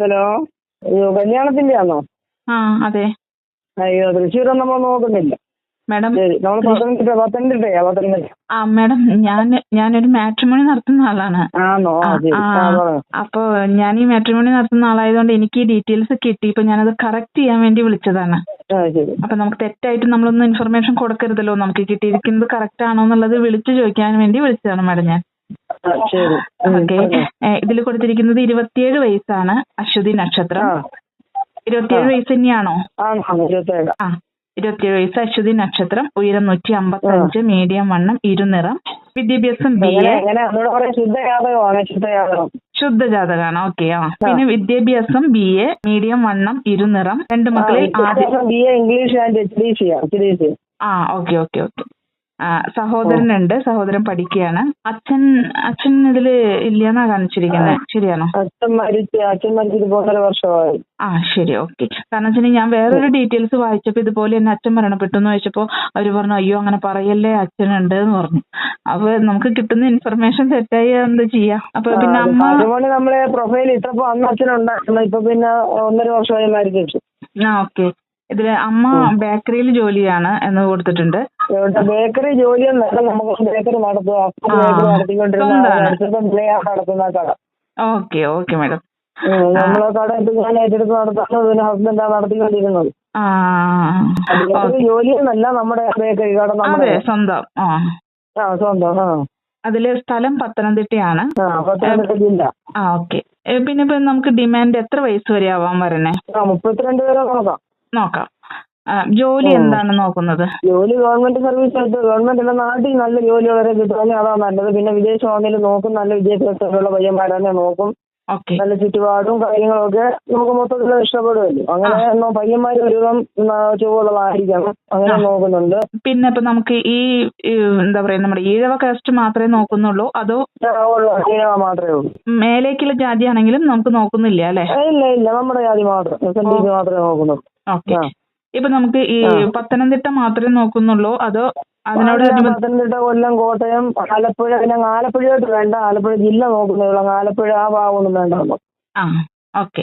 Hello. അയ്യോ, കല്യാണത്തിന്റെ ആണോ? ആ അതെ അയ്യോ, തൃശ്ശൂരൊന്നും നമ്മൾ നോക്കുന്നില്ല. മാഡം. ശരി, നമ്മൾ പത്തനംതിട്ടയാ. ആ മാഡം, ഞാനൊരു മാട്രിമോണി നടത്തുന്ന ആളാണ്. ആണോ? അപ്പൊ ഞാൻ ഈ മാട്രിമോണി നടത്തുന്ന ആളായതുകൊണ്ട് എനിക്ക് ഈ ഡീറ്റെയിൽസ് കിട്ടി. ഇപ്പൊ ഞാനത് കറക്റ്റ് ചെയ്യാൻ വേണ്ടി വിളിച്ചതാണ്. അപ്പൊ നമുക്ക് തെറ്റായിട്ട് നമ്മളൊന്നും ഇൻഫർമേഷൻ കൊടുക്കരുതല്ലോ. നമുക്ക് കിട്ടിയിരിക്കുന്നത് കറക്റ്റ് ആണോ എന്നുള്ളത് വിളിച്ചു ചോദിക്കാൻ വേണ്ടി വിളിച്ചതാണ് മാഡം ഞാൻ. ഓക്കെ. ഇതിൽ കൊടുത്തിരിക്കുന്നത് 27 വയസ്സാണ്. അശ്വതി നക്ഷത്രം. 27 വയസ്സ് തന്നെയാണോ? ആ, 27 വയസ്സ്, അശ്വതി നക്ഷത്രം, ഉയരം 155, മീഡിയം വണ്ണം, ഇരുനിറം, വിദ്യാഭ്യാസം BA. ശുദ്ധജാതകാണ്. ഓക്കെ. ആ പിന്നെ വിദ്യാഭ്യാസം BA, മീഡിയം വണ്ണം, ഇരുനിറം, രണ്ട് മക്കളിൽ ആദ്യം ഇംഗ്ലീഷ് ആൻഡ് HDC. ആ ഓക്കെ ഓക്കെ ഓക്കെ. സഹോദരനുണ്ട്. സഹോദരൻ പഠിക്കുകയാണ്. അച്ഛൻ ഇതില് ഇല്ലാന്നാ കാണിച്ചിരിക്കുന്നത്. ശരിയാണോ? അച്ഛൻ മരിച്ചിട്ട് 1.5 വർഷമായി. ആ ശരി, ഓക്കെ. കാരണം വെച്ചാൽ ഞാൻ വേറൊരു ഡീറ്റെയിൽസ് വായിച്ചപ്പോ ഇതുപോലെ തന്നെ അച്ഛൻ മരണപ്പെട്ടു എന്ന് ചോദിച്ചപ്പോ അവര് പറഞ്ഞു, അയ്യോ അങ്ങനെ പറയല്ലേ, അച്ഛനുണ്ട് എന്ന് പറഞ്ഞു. അപ്പൊ നമുക്ക് കിട്ടുന്ന ഇൻഫർമേഷൻ തെറ്റായി എന്താ ചെയ്യാ? അപ്പൊ പിന്നെ നമ്മളെ പ്രൊഫൈൽ ഇട്ടപ്പോ അന്ന് അച്ഛനുണ്ടായിരുന്നു. ഇപ്പൊ പിന്നെ 1.5 വർഷമായി മരിച്ചു. ആ ഓക്കെ. ഇതില് അമ്മ ബേക്കറിയിൽ ജോലിയാണ് എന്ന് കൊടുത്തിട്ടുണ്ട്. ബേക്കറി ജോലിയൊന്നല്ല, നമുക്ക് ബേക്കറി നടത്തുന്ന കട. Okay okay madam. നമ്മളെ കട ഞാൻ ഏറ്റെടുത്ത് നടത്താൻ ഹസ്ബൻഡാണ് നടത്തിക്കൊണ്ടിരുന്നത്. ബേക്കറി ജോലിയൊന്നല്ല, നമ്മുടെ ബേക്കറി കട നമ്മുടെ സ്വന്തം. സ്വന്തം. അതില് സ്ഥലം പത്തനംതിട്ടയാണ്. പത്തനംതിട്ട ജില്ല. ഓക്കെ. പിന്നെ ഇപ്പൊ നമുക്ക് ഡിമാൻഡ് എത്ര വയസ്സ് വരെ ആവാൻ വരണേ? 32 വരെ നോക്കാം. ജോലി എന്താണ് നോക്കുന്നത്? ജോലി ഗവൺമെന്റ് സർവീസ് ആയിട്ട്, ഗവൺമെന്റ് നാട്ടിൽ നല്ല ജോലി വരെ കിട്ടുവാണെങ്കിൽ അതാ നല്ലത്. പിന്നെ വിദേശമാണെങ്കിലും നോക്കും. നല്ല വിദ്യാഭ്യാസമുള്ള പയ്യന്മാരെ നോക്കും. നല്ല ചുറ്റുപാടും കാര്യങ്ങളൊക്കെ നമുക്ക് മൊത്തത്തിൽ ഇഷ്ടപ്പെടുമല്ലോ. അങ്ങനെ പയ്യന്മാര് ഒരുവിധം ചുവടുള്ളതായിരിക്കണം. അങ്ങനെ നോക്കുന്നുണ്ട്. പിന്നെ ഇപ്പൊ നമുക്ക് ഈ എന്താ പറയാ, നമ്മുടെ ഈഴവ കാസ്റ്റ് മാത്രമേ നോക്കുന്നുള്ളൂ അതോ ഈഴവ മാത്രമേ ഉള്ളൂ? മേലേക്കുള്ള ജാതി ആണെങ്കിലും നമുക്ക് നോക്കുന്നില്ല അല്ലെ? ഇല്ല, നമ്മുടെ ജാതി മാത്രം, മാത്രമേ നോക്കുന്നുള്ളൂ. ഓക്കെ. ഇപ്പൊ നമുക്ക് ഈ പത്തനംതിട്ട മാത്രമേ നോക്കുന്നുള്ളൂ അതോ അതിനോട്? പത്തനംതിട്ട, കൊല്ലം, കോട്ടയം, ആലപ്പുഴ. പിന്നെ ആലപ്പുഴയായിട്ട് വേണ്ട, ആലപ്പുഴ ജില്ല നോക്കുന്നുള്ളൂ. ആലപ്പുഴ ആ ഭാഗമൊന്നും വേണ്ട നമുക്ക്. ഓക്കെ.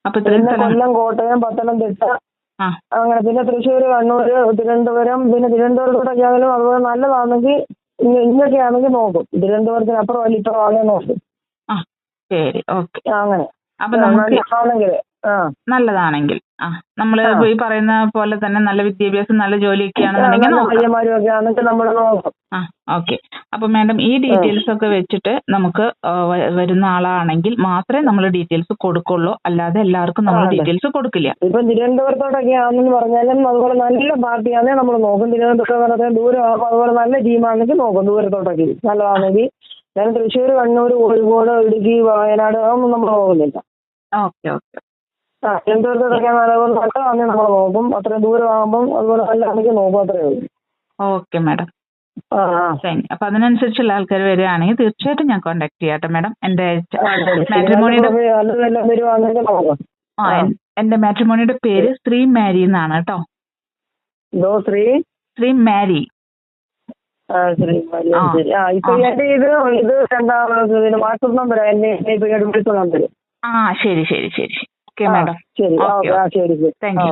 അപ്പൊ കൊല്ലം, കോട്ടയം, പത്തനംതിട്ട അങ്ങനെ. പിന്നെ തൃശ്ശൂർ, കണ്ണൂർ, തിരുവനന്തപുരം. പിന്നെ തിരുവനന്തപുരത്തോട്ടൊക്കെ ആണെങ്കിലും അതുപോലെ നല്ലതാണെങ്കിൽ ഇങ്ങനെയൊക്കെ ആണെങ്കിൽ നോക്കും. തിരുവനന്തപുരത്തിന് അപ്പുറം അല്ല ഇപ്പുറം അങ്ങനെ നോക്കും. ശരി, ഓക്കെ. അങ്ങനെ. അപ്പൊ നല്ലതാണെങ്കിൽ നമ്മള് ഈ പറയുന്ന പോലെ തന്നെ നല്ല വിദ്യാഭ്യാസം, നല്ല ജോലിയൊക്കെ ആണെന്നുണ്ടെങ്കിൽ ഓക്കെ. അപ്പൊ മാഡം ഈ ഡീറ്റെയിൽസ് ഒക്കെ വെച്ചിട്ട് നമുക്ക് വരുന്ന ആളാണെങ്കിൽ മാത്രമേ നമ്മൾ ഡീറ്റെയിൽസ് കൊടുക്കുള്ളൂ. അല്ലാതെ എല്ലാവർക്കും നമ്മൾ ഡീറ്റെയിൽസ് കൊടുക്കില്ല. ഇപ്പൊ തിരുവനന്തപുരത്തോട്ടൊക്കെ ആണെന്ന് പറഞ്ഞാലും അതുപോലെ നല്ല പാർട്ടിയാണെങ്കിൽ നമ്മൾ നോക്കും. തിരുവനന്തപുരത്ത് ദൂരമാകുമ്പോൾ അതുപോലെ നല്ല ടീമാണെങ്കിൽ നോക്കും. ദൂരത്തോട്ടൊക്കെ നല്ലതാണെങ്കിൽ. ഞാൻ തൃശ്ശൂർ, കണ്ണൂർ, കോഴിക്കോട്, ഇടുക്കി, വയനാട് അതൊന്നും നമ്മൾ നോക്കുന്നില്ല. Okay okay. തിരുവനന്തപുരത്തോട്ടൊക്കെ നല്ലതാണെങ്കിൽ നമ്മൾ നോക്കും. അത്രയും ദൂരമാകുമ്പോൾ അതുപോലെ നല്ലതാണെങ്കിൽ നോക്കും. അത്രേ ഉള്ളൂ. Okay madam. അപ്പൊ അതിനനുസരിച്ചുള്ള ആൾക്കാർ വരികയാണെങ്കിൽ തീർച്ചയായിട്ടും ഞാൻ കോണ്ടാക്ട് ചെയ്യാട്ടെ മാഡം. എന്റെ മാട്രിമോണിയുടെ പേര് ശ്രീ മാരി എന്നാണ് കേട്ടോ. ശ്രീ മാരി. ഇപ്പൊ എന്റെ ഇത് വാട്സപ്പ് നമ്പർ നമ്പർ. ശരി ശരി ശരി. Okay madam. ശരി. ശരി. Thank you.